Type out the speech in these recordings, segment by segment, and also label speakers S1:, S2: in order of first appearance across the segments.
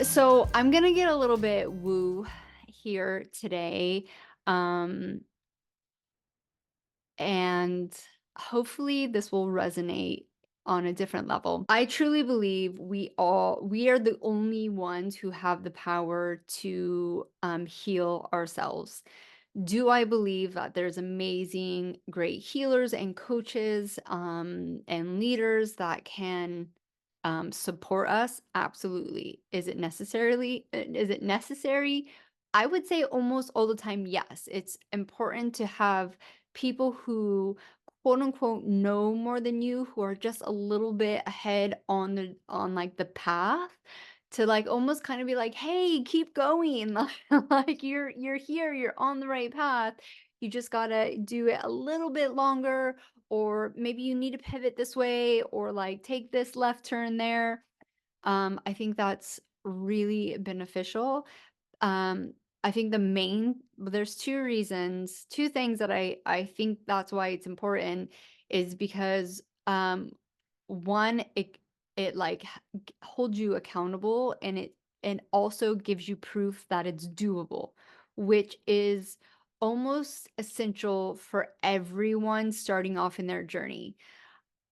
S1: So I'm gonna get a little bit woo here today. Um, and hopefully this will resonate on a different level. I truly believe we are the only ones who have the power to heal ourselves. Do I believe that there's amazing, great healers and coaches and leaders that can support us? Absolutely. Is it necessary? I would say almost all the time, yes. It's important to have people who quote unquote know more than you, who are just a little bit ahead on like the path to like almost kind of be like, "Hey, keep going." Like you're here, you're on the right path. You just got to do it a little bit longer, or maybe you need to pivot this way, or like take this left turn there. I think that's really beneficial. Um, I think there's 2 reasons, 2 things that I think that's why it's important is because, 1, it, like, holds you accountable, and also gives you proof that it's doable, which is almost essential for everyone starting off in their journey.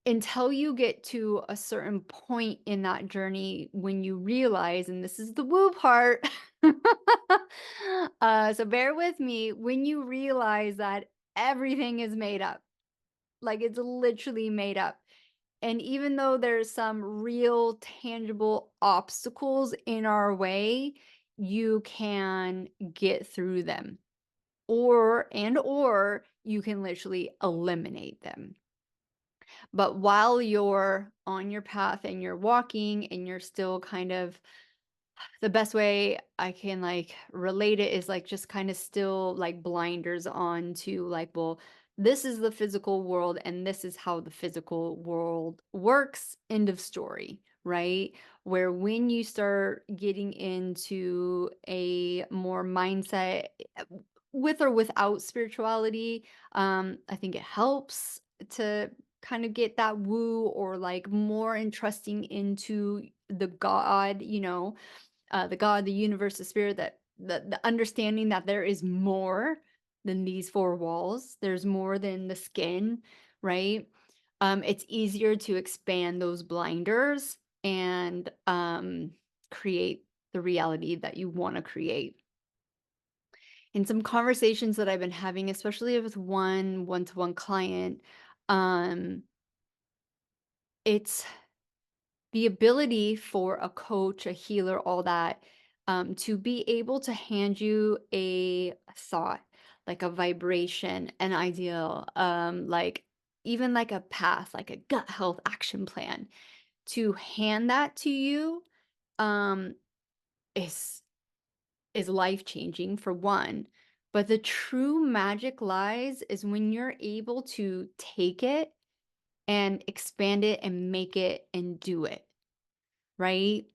S1: Until you get to a certain point in that journey when you realize, and this is the woo part, so bear with me, when you realize that everything is made up, like it's literally made up. And even though there's some real tangible obstacles in our way, you can get through them, or you can literally eliminate them. But while you're on your path and you're walking and you're still kind of the best way I can like relate it is like just kind of still like blinders on to like, well, this is the physical world and this is how the physical world works. End of story, right? Where when you start getting into a more mindset with or without spirituality, I think it helps to kind of get that woo or like more entrusting into the God, the God, the universe, the spirit, that the understanding that there is more than these 4 walls. There's more than the skin, right? It's easier to expand those blinders and create the reality that you want to create. In some conversations that I've been having, especially with one-to-one client, um, it's the ability for a coach, a healer, all that, to be able to hand you a thought, like a vibration, an ideal, like even like a path, like a gut health action plan, to hand that to you, um, is is life changing for one. But the true magic lies is when you're able to take it and expand it and make it and do it, right?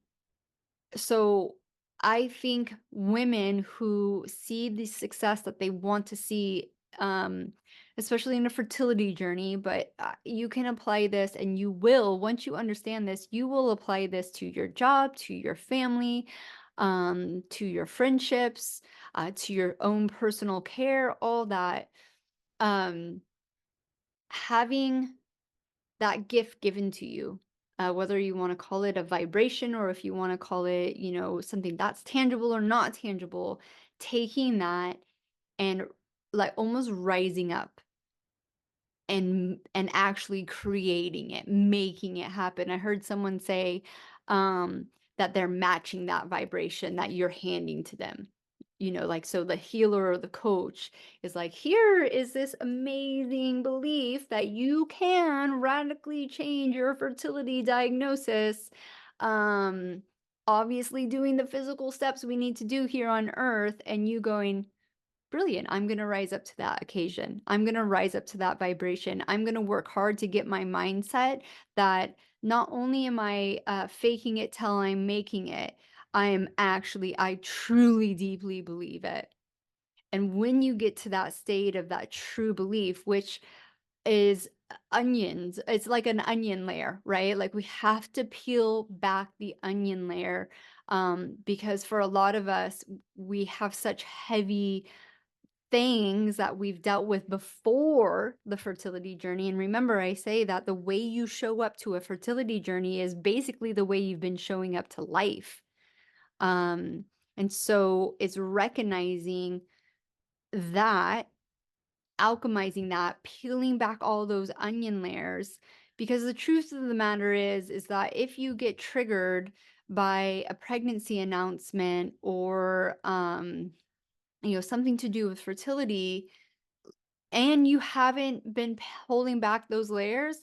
S1: So I think women who see the success that they want to see, especially in a fertility journey, but you can apply this and you will, once you understand this, you will apply this to your job, to your family, to your friendships, to your own personal care, all that. Um, Having that gift given to you, whether you want to call it a vibration or if you want to call it, something that's tangible or not tangible, taking that and like almost rising up and actually creating it, making it happen. I heard someone say that they're matching that vibration that you're handing to them. Like, so the healer or the coach is like, here is this amazing belief that you can radically change your fertility diagnosis. Um, Obviously doing the physical steps we need to do here on earth, and you going, brilliant. I'm going to rise up to that occasion. I'm going to rise up to that vibration. I'm going to work hard to get my mindset that not only am I faking it till I'm making it, I truly deeply believe it. And when you get to that state of that true belief, which is onions. It's like an onion layer, right? Like we have to peel back the onion layer, because for a lot of us, we have such heavy things that we've dealt with before the fertility journey. And remember, I say that the way you show up to a fertility journey is basically the way you've been showing up to life. Um, and so it's recognizing that, alchemizing that, peeling back all those onion layers. Because the truth of the matter is that if you get triggered by a pregnancy announcement or something to do with fertility, and you haven't been holding back those layers,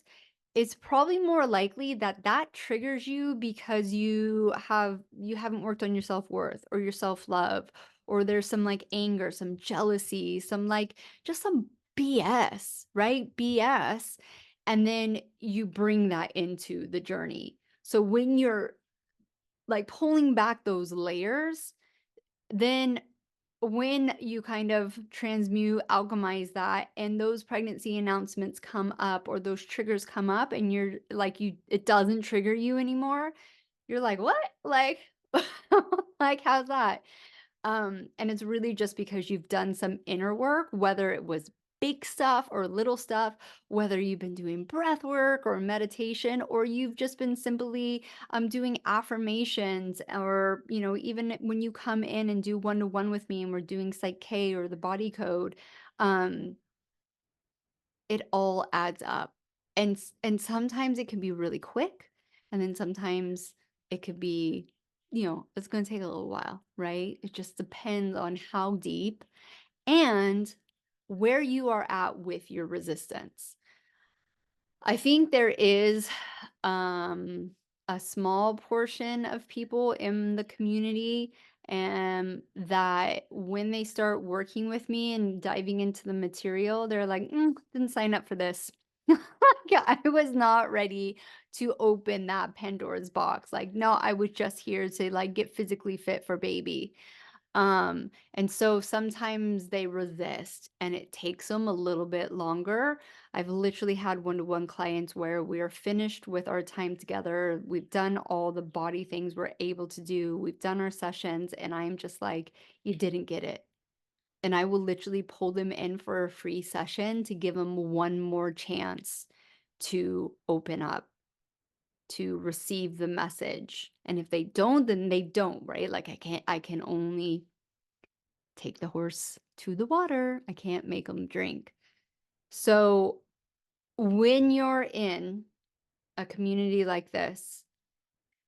S1: it's probably more likely that that triggers you because you haven't worked on your self-worth or your self-love, or there's some like anger, some jealousy, some like just some BS, right? BS. And then you bring that into the journey. So when you're like pulling back those layers, then when you kind of transmute, alchemize that, and those pregnancy announcements come up or those triggers come up and you're like it doesn't trigger you anymore, you're like, "What?" Like like, "How's that?" And it's really just because you've done some inner work, whether it was big stuff or little stuff, whether you've been doing breath work or meditation, or you've just been simply doing affirmations, or, even when you come in and do one-to-one with me and we're doing Psych K or the body code, um, it all adds up. And sometimes it can be really quick, and then sometimes it could be, it's going to take a little while, right? It just depends on how deep and where you are at with your resistance. I think there is a small portion of people in the community, that when they start working with me and diving into the material, they're like, didn't sign up for this. Yeah, I was not ready to open that Pandora's box. Like, no, I was just here to like get physically fit for baby. And so sometimes they resist and it takes them a little bit longer. I've literally had one-to-one clients where we're finished with our time together. We've done all the body things we're able to do. We've done our sessions, and I'm just like, you didn't get it. And I will literally pull them in for a free session to give them one more chance to open up, to receive the message. And if they don't, then they don't, right? Like I can only take the horse to the water. I can't make them drink. So when you're in a community like this,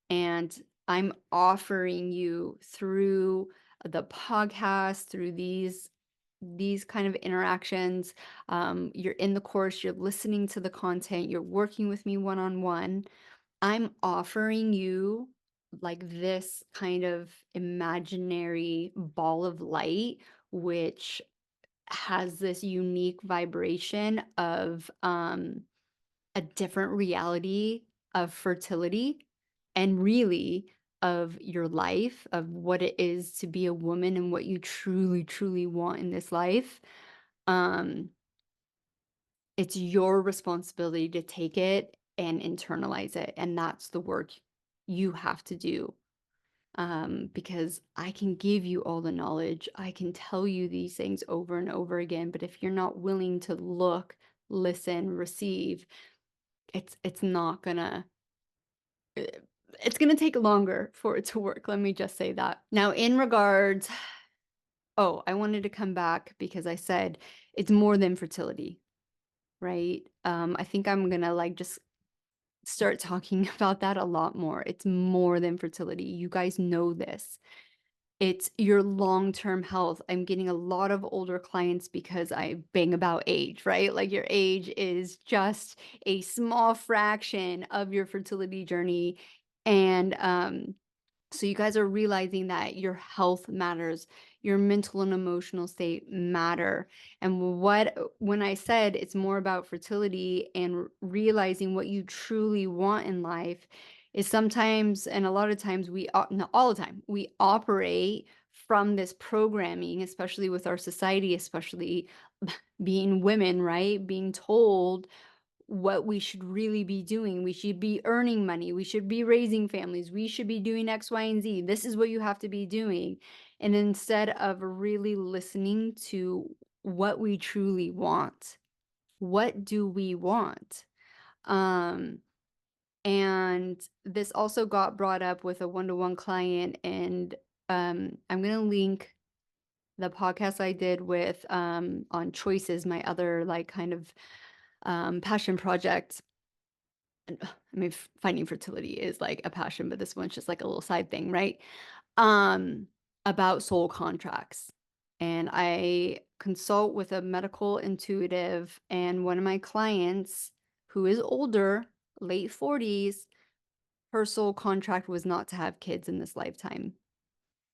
S1: and I'm offering you through the podcast, through these kind of interactions, you're in the course, you're listening to the content, you're working with me one-on-one. I'm offering you like this kind of imaginary ball of light, which has this unique vibration of a different reality of fertility, and really of your life, of what it is to be a woman and what you truly, truly want in this life. Um, it's your responsibility to take it and internalize it. And that's the work you have to do. Because I can give you all the knowledge, I can tell you these things over and over again, but if you're not willing to look, listen, receive, it's not gonna uh, it's gonna take longer for it to work. Let me just say that. Now, in regards, oh, I wanted to come back because I said it's more than fertility, right? I think I'm gonna like just start talking about that a lot more. It's more than fertility. You guys know this. It's your long-term health. I'm getting a lot of older clients because I bang about age, right? Like your age is just a small fraction of your fertility journey. And so you guys are realizing that your health matters, your mental and emotional state matter. And when I said it's more about fertility and realizing what you truly want in life, is sometimes, and a lot of times not all the time, we operate from this programming, especially with our society, especially being women, right? Being told what we should really be doing. We should be earning money. We should be raising families. We should be doing X, Y, and Z. This is what you have to be doing. And instead of really listening to what we truly want, what do we want? Um, and this also got brought up with a one-to-one client, and I'm gonna link the podcast I did with on choices, my other like kind of passion project. And, I mean, finding fertility is like a passion, but this one's just like a little side thing, right? Um, about soul contracts. And I consult with a medical intuitive, and one of my clients who is older, late 40s, her soul contract was not to have kids in this lifetime.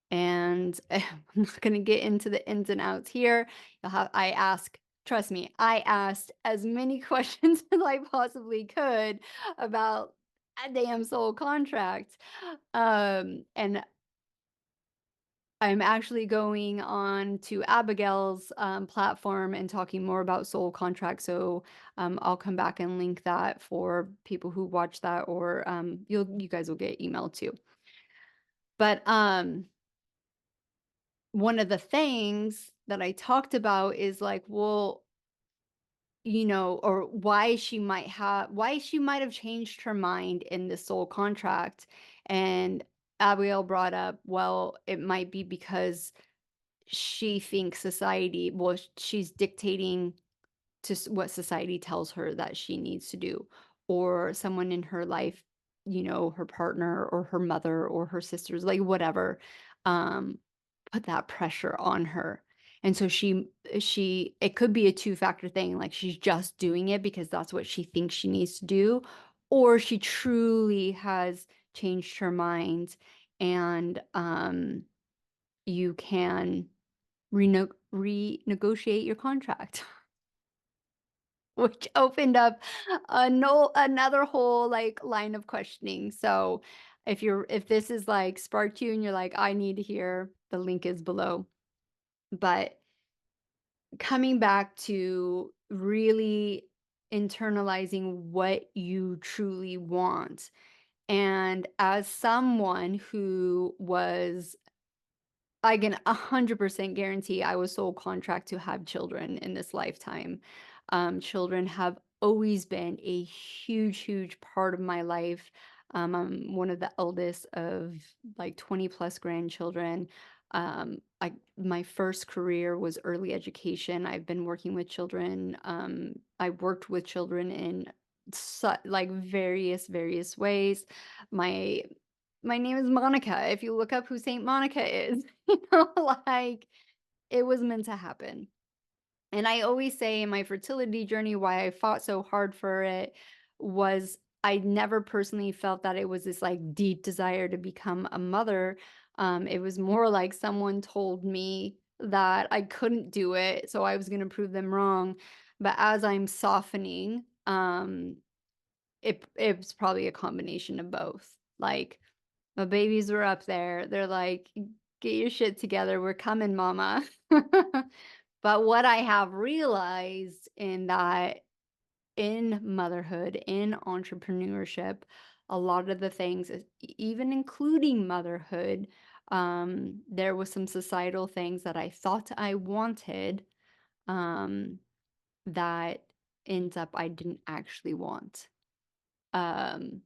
S1: And I'm not gonna get into the ins and outs here. I ask trust me, I asked as many questions as I possibly could about a damn soul contract. And I'm actually going on to Abigail's platform and talking more about soul contracts. So I'll come back and link that for people who watch that, or you guys will get emailed too. But one of the things that I talked about is like, well, or why she might have changed her mind in the soul contract. And Abigail brought up, well, it might be because she thinks she's dictating to what society tells her that she needs to do, or someone in her life, her partner or her mother or her sisters, like whatever, um, put that pressure on her. And so it could be a two-factor thing, like she's just doing it because that's what she thinks she needs to do, or she truly has changed her mind, and you can renegotiate your contract. Which opened up another whole, like, line of questioning. So, if this is, like, sparked you and you're like, "I need to hear," the link is below. But coming back to really internalizing what you truly want, and as someone who was I can 100% guarantee I was soul contract to have children in this lifetime. Children have always been a huge, huge part of my life. I'm one of the eldest of like 20 plus grandchildren. My first career was early education. I've been working with children. I worked with children in like various ways. My my name is Monica. If you look up who Saint Monica is, like, it was meant to happen. And I always say in my fertility journey, why I fought so hard for it was I never personally felt that it was this, like, deep desire to become a mother. It was more like someone told me that I couldn't do it, so I was gonna prove them wrong. But as I'm softening, it's probably a combination of both. Like, my babies were up there. They're like, "Get your shit together. We're coming, mama." But what I have realized in motherhood, in entrepreneurship, a lot of the things, even including motherhood, there was some societal things that I thought I wanted, um, that ends up I didn't actually want. Um,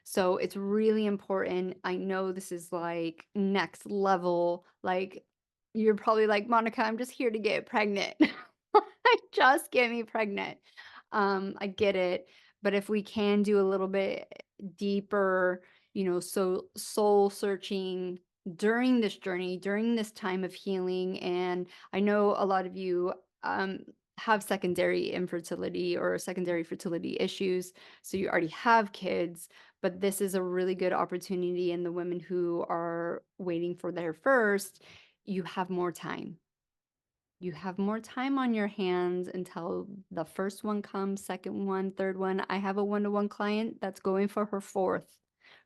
S1: so it's really important. I know this is like next level. Like, you're probably like, Monica, I'm just here to get pregnant. Just get me pregnant. I get it. But if we can do a little bit deeper, so soul searching during this journey, during this time of healing. And I know a lot of you have secondary infertility or secondary fertility issues. So you already have kids, but this is a really good opportunity. And the women who are waiting for their first, you have more time. You have more time on your hands until the first one comes, second one, third one. I have a one-to-one client that's going for her fourth,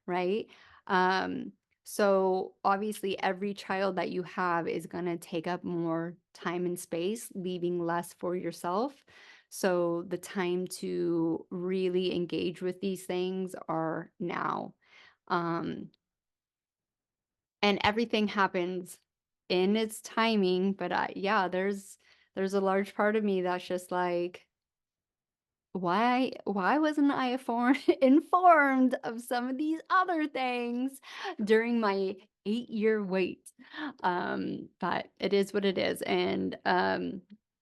S1: right? Um, so obviously every child that you have is going to take up more time and space, leaving less for yourself. So the time to really engage with these things are now. Um, and everything happens in its timing, but yeah, there's a large part of me that's just like, why wasn't I informed of some of these other things during my 8-year wait? But it is what it is, and,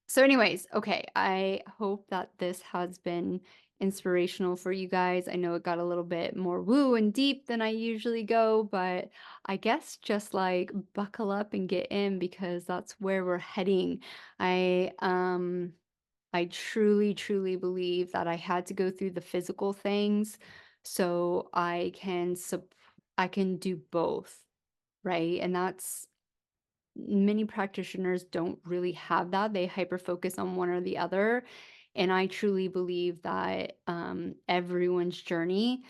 S1: so anyways, okay, I hope that this has been inspirational for you guys. I know it got a little bit more woo and deep than I usually go, but I guess just, like, buckle up and get in because that's where we're heading. I, um I truly, truly believe that I had to go through the physical things so I can do both, right? And that's many practitioners don't really have that. They hyper focus on one or the other. And I truly believe that everyone's journey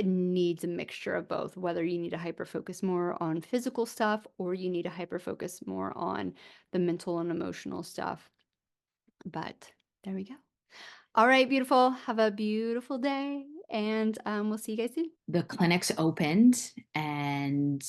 S1: needs a mixture of both, whether you need to hyper focus more on physical stuff or you need to hyper focus more on the mental and emotional stuff. But there we go. All right, beautiful. Have a beautiful day, and we'll see you guys soon.
S2: The clinics opened, and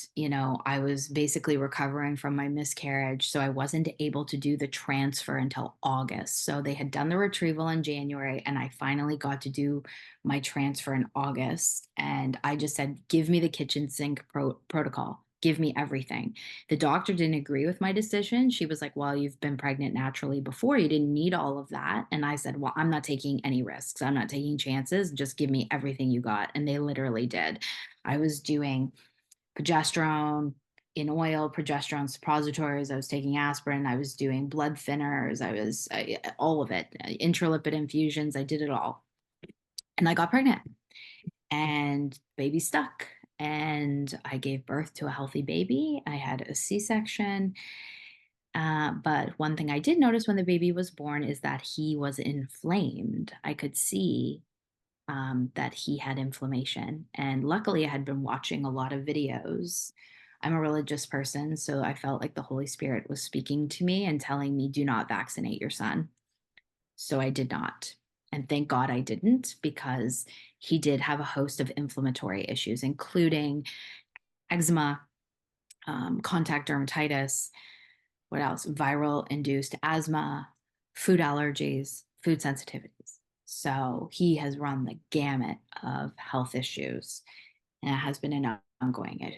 S2: I was basically recovering from my miscarriage, so I wasn't able to do the transfer until August. So they had done the retrieval in January, and I finally got to do my transfer in August. And I just said, give me the kitchen sink protocol, give me everything. The doctor didn't agree with my decision. She was like, well, you've been pregnant naturally before, you didn't need all of that. And I said, well, I'm not taking any risks, I'm not taking chances, just give me everything you got. And they literally did. I was doing progesterone in oil, progesterone suppositories, I was taking aspirin, I was doing blood thinners, all of it, intralipid infusions, I did it all. And I got pregnant, and baby stuck, and I gave birth to a healthy baby. I had a C-section. But one thing I did notice when the baby was born is that he was inflamed. I could see that he had inflammation. And luckily, I had been watching a lot of videos. I'm a religious person, so I felt like the Holy Spirit was speaking to me and telling me, do not vaccinate your son. So I did not. And thank God I didn't, because he did have a host of inflammatory issues, including eczema, contact dermatitis, what else? Viral induced asthma, food allergies, food sensitivities. So he has run the gamut of health issues, and it has been an ongoing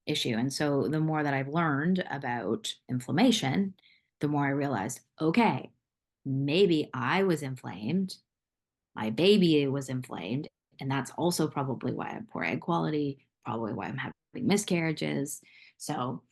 S2: issue. And so the more that I've learned about inflammation, the more I realized, okay, maybe I was inflamed, my baby was inflamed, and that's also probably why I have poor egg quality, probably why I'm having miscarriages. So